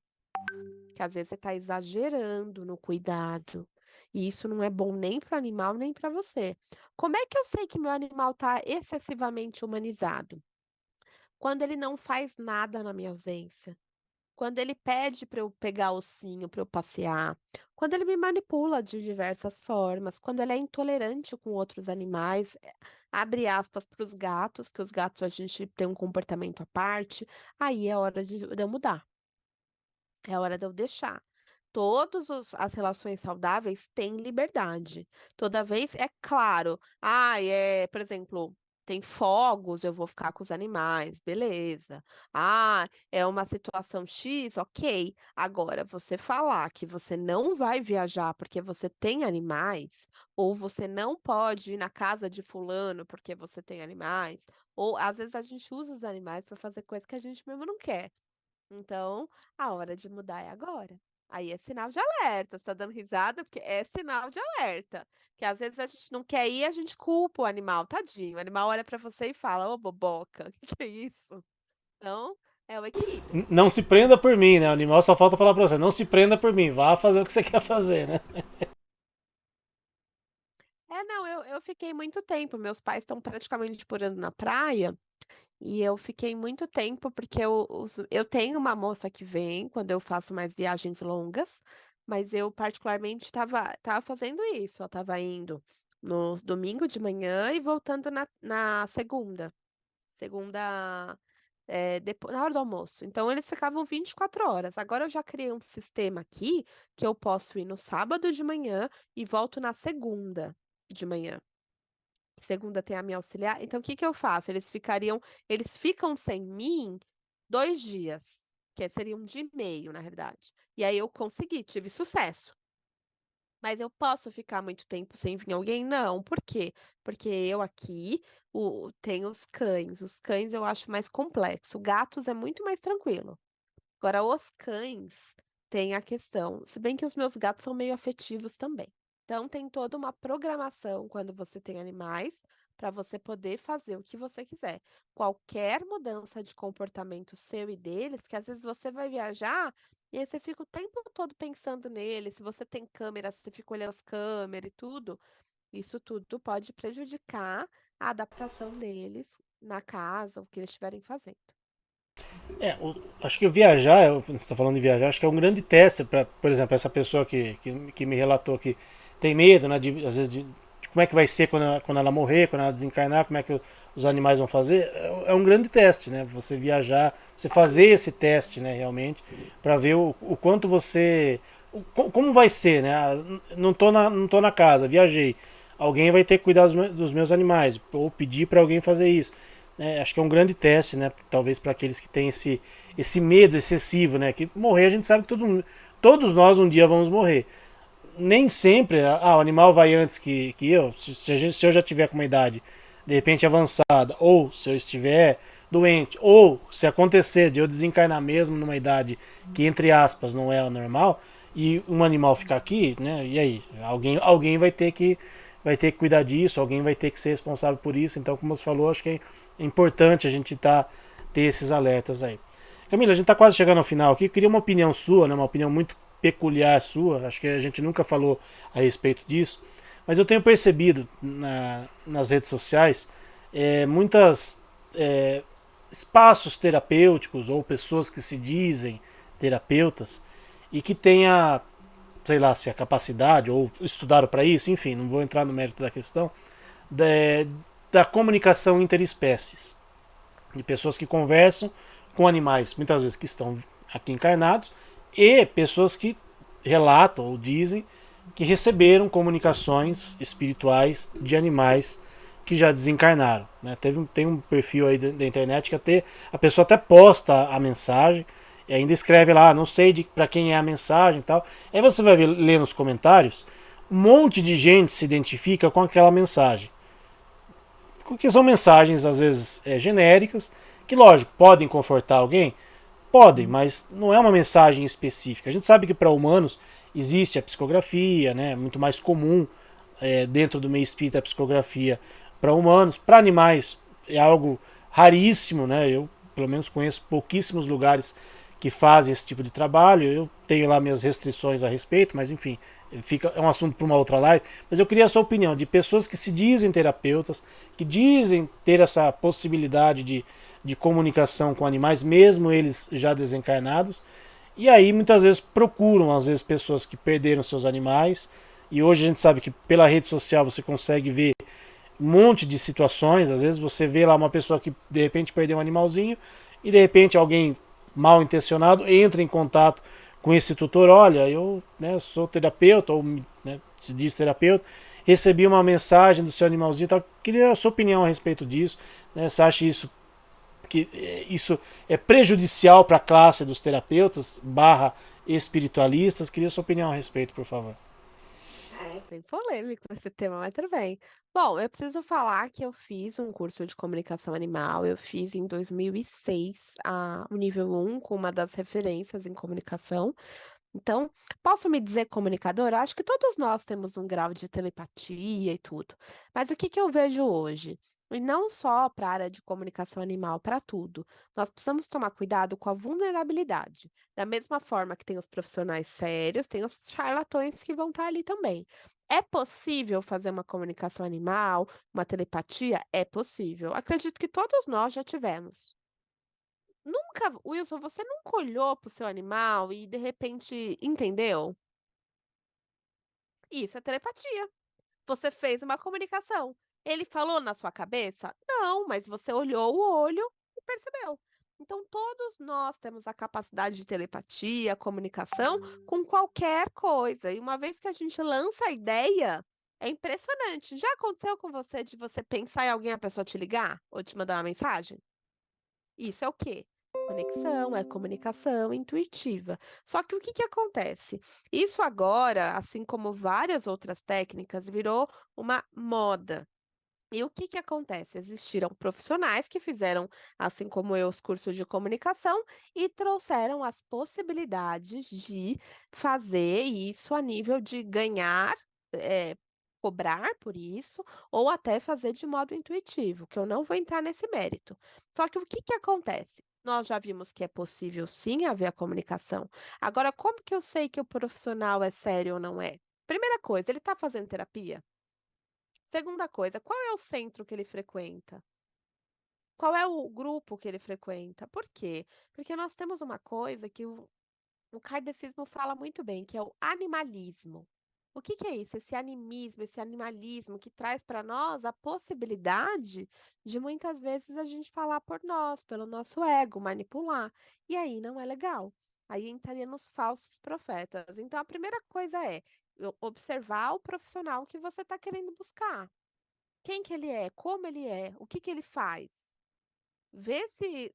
Que às vezes você está exagerando no cuidado. E isso não é bom nem para o animal, nem para você. Como é que eu sei que meu animal está excessivamente humanizado? Quando ele não faz nada na minha ausência. Quando ele pede para eu pegar ossinho para eu passear, quando ele me manipula de diversas formas, quando ele é intolerante com outros animais, abre aspas para os gatos, que os gatos a gente tem um comportamento à parte, aí é hora de eu mudar, é hora de eu deixar. Todas as relações saudáveis têm liberdade. Toda vez é claro, por exemplo, tem fogos, eu vou ficar com os animais, beleza. É uma situação X, ok. Agora, você falar que você não vai viajar porque você tem animais, ou você não pode ir na casa de fulano porque você tem animais, ou às vezes a gente usa os animais para fazer coisa que a gente mesmo não quer. Então, a hora de mudar é agora. Aí é sinal de alerta. Você tá dando risada porque é sinal de alerta. Que às vezes a gente não quer ir, a gente culpa o animal, tadinho. O animal olha pra você e fala: "Ô, boboca, que é isso?". Então, é o equilíbrio. Não se prenda por mim, né? O animal só falta falar pra você, não se prenda por mim, vá fazer o que você quer fazer, né? Não, eu fiquei muito tempo. Meus pais estão praticamente morando na praia. E eu fiquei muito tempo, porque eu tenho uma moça que vem quando eu faço mais viagens longas, mas eu particularmente estava fazendo isso, eu estava indo no domingo de manhã e voltando na segunda. Segunda, na hora do almoço. Então eles ficavam 24 horas. Agora eu já criei um sistema aqui que eu posso ir no sábado de manhã e volto na segunda de manhã. Segunda tem a minha auxiliar, então o que que eu faço? Eles ficam sem mim 2 dias, que seria um dia e meio, na realidade. E aí eu consegui, tive sucesso. Mas eu posso ficar muito tempo sem vir alguém? Não. Por quê? Porque eu aqui tenho os cães. Os cães eu acho mais complexo. Gatos é muito mais tranquilo. Agora, os cães têm a questão, se bem que os meus gatos são meio afetivos também. Então, tem toda uma programação quando você tem animais para você poder fazer o que você quiser. Qualquer mudança de comportamento seu e deles, que às vezes você vai viajar e aí você fica o tempo todo pensando nele. Se você tem câmera, você fica olhando as câmeras e tudo. Isso tudo pode prejudicar a adaptação deles na casa, o que eles estiverem fazendo. Acho que o viajar, você está falando de viajar, acho que é um grande teste para, por exemplo, essa pessoa que me relatou que tem medo, né, às vezes de como é que vai ser quando ela morrer, quando ela desencarnar, como é que os animais vão fazer. É um grande teste, né? Você viajar, você fazer esse teste, né, realmente, para ver o quanto você. Como vai ser, né? Não tô na casa, viajei. Alguém vai ter que cuidar dos meus animais, ou pedir para alguém fazer isso. Acho que é um grande teste, né? Talvez para aqueles que têm esse medo excessivo, né? Que morrer a gente sabe que todos nós um dia vamos morrer. Nem sempre o animal vai antes que eu. Se eu já tiver com uma idade de repente avançada, ou se eu estiver doente, ou se acontecer de eu desencarnar mesmo numa idade que, entre aspas, não é a normal, e um animal ficar aqui, né? E aí? Alguém vai ter que cuidar disso, alguém vai ter que ser responsável por isso. Então, como você falou, acho que é importante a gente ter esses alertas aí. Camila, a gente está quase chegando ao final aqui. Eu queria uma opinião sua, né, uma opinião muito peculiar sua. Acho que a gente nunca falou a respeito disso. Mas eu tenho percebido nas redes sociais muitas espaços terapêuticos ou pessoas que se dizem terapeutas e que tenha, sei lá, se a capacidade ou estudaram para isso, enfim, não vou entrar no mérito da questão, da, da comunicação interespécies. De pessoas que conversam com animais, muitas vezes que estão aqui encarnados, e pessoas que relatam ou dizem que receberam comunicações espirituais de animais que já desencarnaram. Né? Tem um perfil aí da internet que a pessoa até posta a mensagem e ainda escreve lá, não sei para quem é a mensagem e tal. Aí você vai ler nos comentários, um monte de gente se identifica com aquela mensagem. Porque são mensagens, às vezes, genéricas, que, lógico, podem confortar alguém, podem, mas não é uma mensagem específica. A gente sabe que para humanos existe a psicografia, né? Muito mais comum dentro do meio espírita a psicografia para humanos. Para animais é algo raríssimo, né? Eu, pelo menos, conheço pouquíssimos lugares que fazem esse tipo de trabalho. Eu tenho lá minhas restrições a respeito, mas enfim, é um assunto para uma outra live. Mas eu queria a sua opinião de pessoas que se dizem terapeutas, que dizem ter essa possibilidade de comunicação com animais, mesmo eles já desencarnados. E aí muitas vezes procuram, às vezes, pessoas que perderam seus animais. E hoje a gente sabe que pela rede social você consegue ver um monte de situações. Às vezes você vê lá uma pessoa que de repente perdeu um animalzinho e de repente alguém mal intencionado entra em contato com esse tutor. Olha, eu, né, sou terapeuta, ou, né, se diz terapeuta, recebi uma mensagem do seu animalzinho, tal. Queria a sua opinião a respeito disso. Né? Você acha isso é prejudicial para a classe dos terapeutas barra espiritualistas? Queria a sua opinião a respeito, por favor. É bem polêmico esse tema, mas tudo bem. Bom, eu preciso falar que eu fiz um curso de comunicação animal, eu fiz em 2006 o nível 1 com uma das referências em comunicação. Então, posso me dizer comunicadora? Acho que todos nós temos um grau de telepatia e tudo. Mas o que que eu vejo hoje? E não só para a área de comunicação animal, para tudo. Nós precisamos tomar cuidado com a vulnerabilidade. Da mesma forma que tem os profissionais sérios, tem os charlatões que vão estar ali também. É possível fazer uma comunicação animal, uma telepatia? É possível. Acredito que todos nós já tivemos. Nunca, Wilson, você nunca olhou para o seu animal e de repente entendeu? Isso é telepatia. Você fez uma comunicação. Ele falou na sua cabeça? Não, mas você olhou o olho e percebeu. Então, todos nós temos a capacidade de telepatia, comunicação com qualquer coisa. E uma vez que a gente lança a ideia, é impressionante. Já aconteceu com você de você pensar em alguém, a pessoa te ligar ou te mandar uma mensagem? Isso é o quê? Conexão, é comunicação intuitiva. Só que o que que acontece? Isso agora, assim como várias outras técnicas, virou uma moda. E o que que acontece? Existiram profissionais que fizeram, assim como eu, os cursos de comunicação e trouxeram as possibilidades de fazer isso a nível de ganhar, cobrar por isso, ou até fazer de modo intuitivo, que eu não vou entrar nesse mérito. Só que o que que acontece? Nós já vimos que é possível sim haver a comunicação. Agora, como que eu sei que o profissional é sério ou não é? Primeira coisa, ele está fazendo terapia? Segunda coisa, qual é o centro que ele frequenta? Qual é o grupo que ele frequenta? Por quê? Porque nós temos uma coisa que o kardecismo fala muito bem, que é o animalismo. O que que é isso? Esse animismo, esse animalismo que traz para nós a possibilidade de muitas vezes a gente falar por nós, pelo nosso ego, manipular. E aí não é legal. Aí entraria nos falsos profetas. Então a primeira coisa é observar o profissional que você está querendo buscar. Quem que ele é? Como ele é? O que que ele faz? Vê se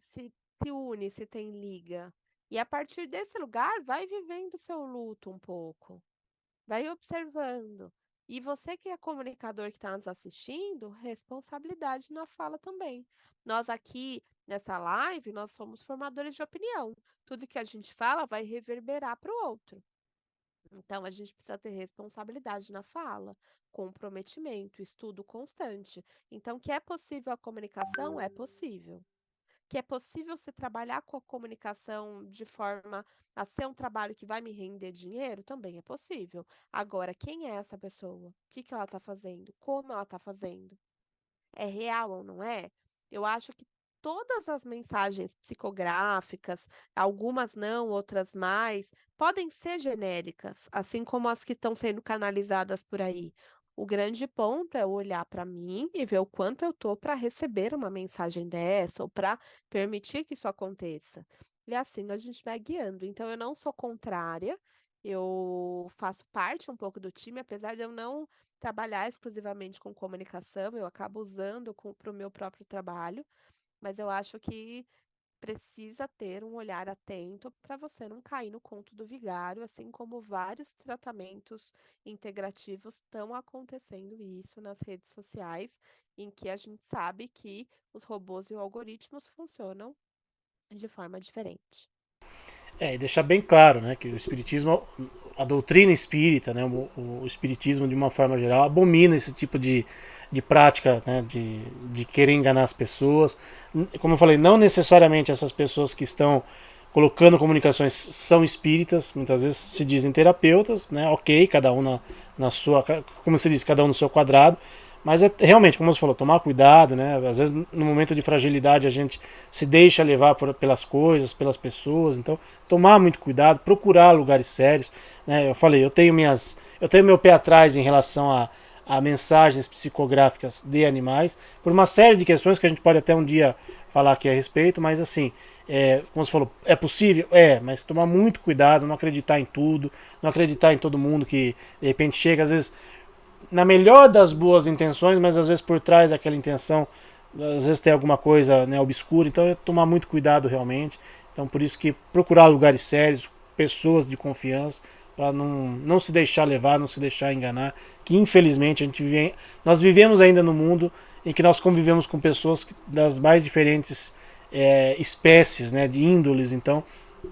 une, se tem liga. E a partir desse lugar, vai vivendo o seu luto um pouco. Vai observando. E você que é comunicador que está nos assistindo, responsabilidade na fala também. Nós aqui, nessa live, nós somos formadores de opinião. Tudo que a gente fala vai reverberar para o outro. Então, a gente precisa ter responsabilidade na fala, comprometimento, estudo constante. Então, que é possível a comunicação? É possível. Que é possível se trabalhar com a comunicação de forma a ser um trabalho que vai me render dinheiro? Também é possível. Agora, quem é essa pessoa? O que que ela está fazendo? Como ela está fazendo? É real ou não é? Eu acho que todas as mensagens psicográficas, algumas não, outras mais, podem ser genéricas, assim como as que estão sendo canalizadas por aí. O grande ponto é olhar para mim e ver o quanto eu tô para receber uma mensagem dessa ou para permitir que isso aconteça. E assim a gente vai guiando. Então eu não sou contrária, eu faço parte um pouco do time, apesar de eu não trabalhar exclusivamente com comunicação, eu acabo usando para o meu próprio trabalho, mas eu acho que precisa ter um olhar atento para você não cair no conto do vigário, assim como vários tratamentos integrativos estão acontecendo isso nas redes sociais, em que a gente sabe que os robôs e os algoritmos funcionam de forma diferente. E deixar bem claro, né, que o espiritismo, a doutrina espírita, né, o espiritismo de uma forma geral abomina esse tipo de prática, né, de querer enganar as pessoas. Como eu falei, não necessariamente essas pessoas que estão colocando comunicações são espíritas, muitas vezes se dizem terapeutas, né, ok, cada um na sua, como se diz, cada um no seu quadrado, mas é realmente, como você falou, tomar cuidado, né? Às vezes no momento de fragilidade a gente se deixa levar pelas coisas, pelas pessoas, então tomar muito cuidado, procurar lugares sérios, né? Eu falei, eu tenho meu pé atrás em relação a mensagens psicográficas de animais, por uma série de questões que a gente pode até um dia falar aqui a respeito, mas assim, como você falou, é possível? É, mas tomar muito cuidado, não acreditar em tudo, não acreditar em todo mundo que de repente chega, às vezes na melhor das boas intenções, mas às vezes por trás daquela intenção, às vezes tem alguma coisa, né, obscura, então é tomar muito cuidado realmente. Então por isso que procurar lugares sérios, pessoas de confiança, para não se deixar levar, não se deixar enganar, que infelizmente nós vivemos ainda no mundo em que nós convivemos com pessoas das mais diferentes espécies, né, de índoles, então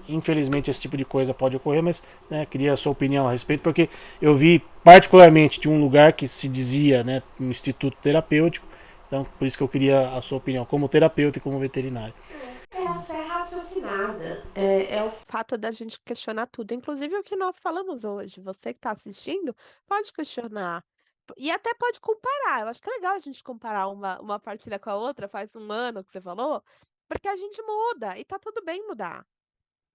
infelizmente esse tipo de coisa pode ocorrer, mas né, queria a sua opinião a respeito, porque eu vi particularmente de um lugar que se dizia, né, um instituto terapêutico, então por isso que eu queria a sua opinião como terapeuta e como veterinário. É a fé raciocinada. É o fato da gente questionar tudo, inclusive o que nós falamos hoje. Você que está assistindo, pode questionar. E até pode comparar. Eu acho que é legal a gente comparar uma partilha com a outra, faz um ano que você falou, porque a gente muda e tá tudo bem mudar.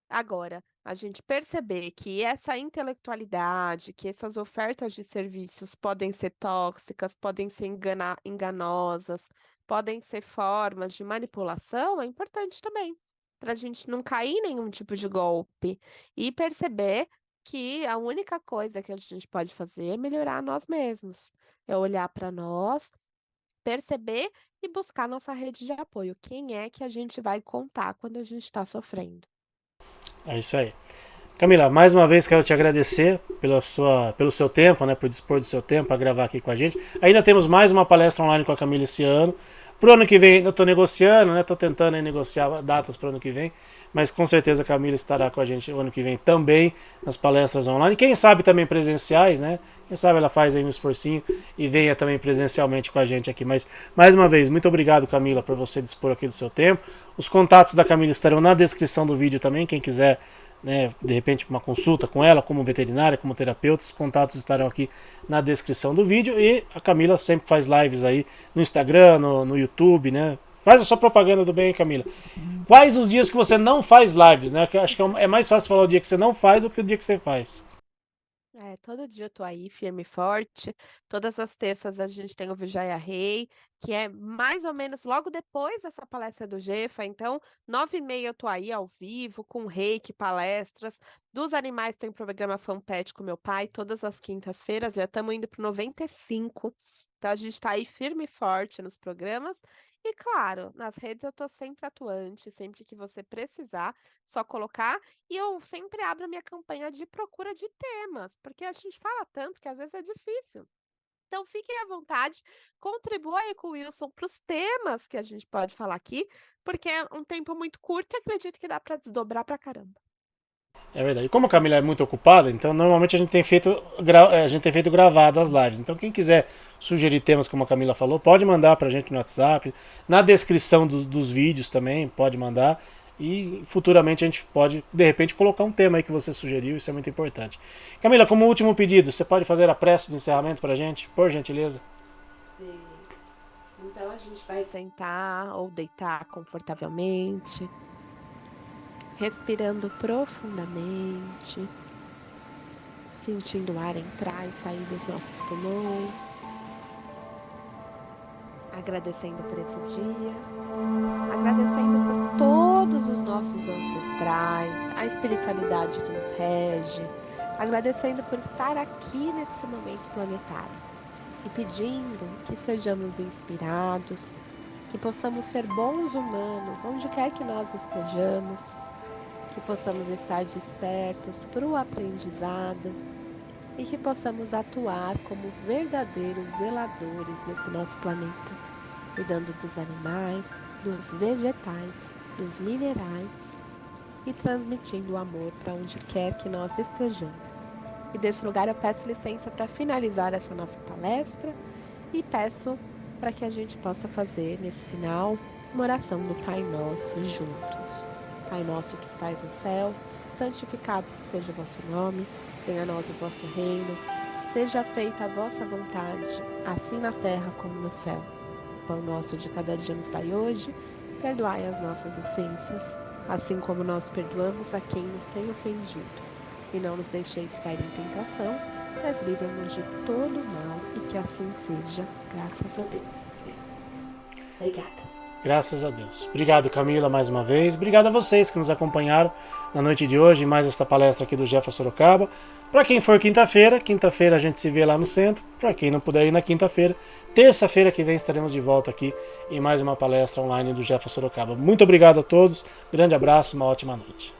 Agora, a gente perceber que essa intelectualidade, que essas ofertas de serviços podem ser tóxicas, podem ser enganosas, podem ser formas de manipulação, é importante também, para a gente não cair em nenhum tipo de golpe e perceber que a única coisa que a gente pode fazer é melhorar nós mesmos, é olhar para nós, perceber e buscar nossa rede de apoio. Quem é que a gente vai contar quando a gente está sofrendo? É isso aí. Camila, mais uma vez quero te agradecer pelo seu tempo, né, por dispor do seu tempo para gravar aqui com a gente. Ainda temos mais uma palestra online com a Camila esse ano. Pro ano que vem, eu estou negociando, né, estou tentando negociar datas para o ano que vem, mas com certeza a Camila estará com a gente o ano que vem também nas palestras online. Quem sabe também presenciais, né? Quem sabe ela faz aí um esforcinho e venha também presencialmente com a gente aqui. Mas, mais uma vez, muito obrigado, Camila, por você dispor aqui do seu tempo. Os contatos da Camila estarão na descrição do vídeo também, quem quiser, né, de repente uma consulta com ela, como veterinária, como terapeuta, os contatos estarão aqui na descrição do vídeo. E a Camila sempre faz lives aí no Instagram, no YouTube, né? Faz a sua propaganda do bem, Camila. Quais os dias que você não faz lives, né? Acho que é mais fácil falar o dia que você não faz do que o dia que você faz. Todo dia eu tô aí, firme e forte. Todas as terças a gente tem o Vijaia Rei, que é mais ou menos logo depois dessa palestra do Jefa. Então, 9h30 eu tô aí ao vivo, com reiki, palestras. Dos animais tem programa Fan Pet com meu pai, todas as quintas-feiras. Já estamos indo pro 95. Então, a gente tá aí firme e forte nos programas. E, claro, nas redes eu tô sempre atuante, sempre que você precisar, só colocar. E eu sempre abro a minha campanha de procura de temas, porque a gente fala tanto que às vezes é difícil. Então, fiquem à vontade, contribua aí com o Wilson para os temas que a gente pode falar aqui, porque é um tempo muito curto e acredito que dá para desdobrar para caramba. É verdade. E como a Camila é muito ocupada, então normalmente a gente tem feito gravado as lives. Então quem quiser sugerir temas, como a Camila falou, pode mandar pra gente no WhatsApp, na descrição dos vídeos também, pode mandar. E futuramente a gente pode, de repente, colocar um tema aí que você sugeriu, isso é muito importante. Camila, como último pedido, você pode fazer a prece de encerramento pra gente, por gentileza? Sim. Então a gente vai sentar ou deitar confortavelmente, respirando profundamente, sentindo o ar entrar e sair dos nossos pulmões, agradecendo por esse dia, agradecendo por todos os nossos ancestrais, a espiritualidade que nos rege, agradecendo por estar aqui nesse momento planetário e pedindo que sejamos inspirados, que possamos ser bons humanos onde quer que nós estejamos, que possamos estar despertos para o aprendizado e que possamos atuar como verdadeiros zeladores desse nosso planeta, cuidando dos animais, dos vegetais, dos minerais e transmitindo o amor para onde quer que nós estejamos. E desse lugar eu peço licença para finalizar essa nossa palestra e peço para que a gente possa fazer nesse final uma oração do Pai Nosso juntos. Pai nosso que estais no céu, santificado seja o vosso nome, venha a nós o vosso reino, seja feita a vossa vontade, assim na terra como no céu. O pão nosso de cada dia nos dai hoje, perdoai as nossas ofensas, assim como nós perdoamos a quem nos tem ofendido. E não nos deixeis cair em tentação, mas livra-nos de todo mal, e que assim seja, graças a Deus. Obrigada. Graças a Deus. Obrigado, Camila, mais uma vez. Obrigado a vocês que nos acompanharam na noite de hoje, em mais esta palestra aqui do Jefa Sorocaba. Para quem for quinta-feira a gente se vê lá no centro. Para quem não puder ir na quinta-feira, terça-feira que vem estaremos de volta aqui em mais uma palestra online do Jefa Sorocaba. Muito obrigado a todos, grande abraço, uma ótima noite.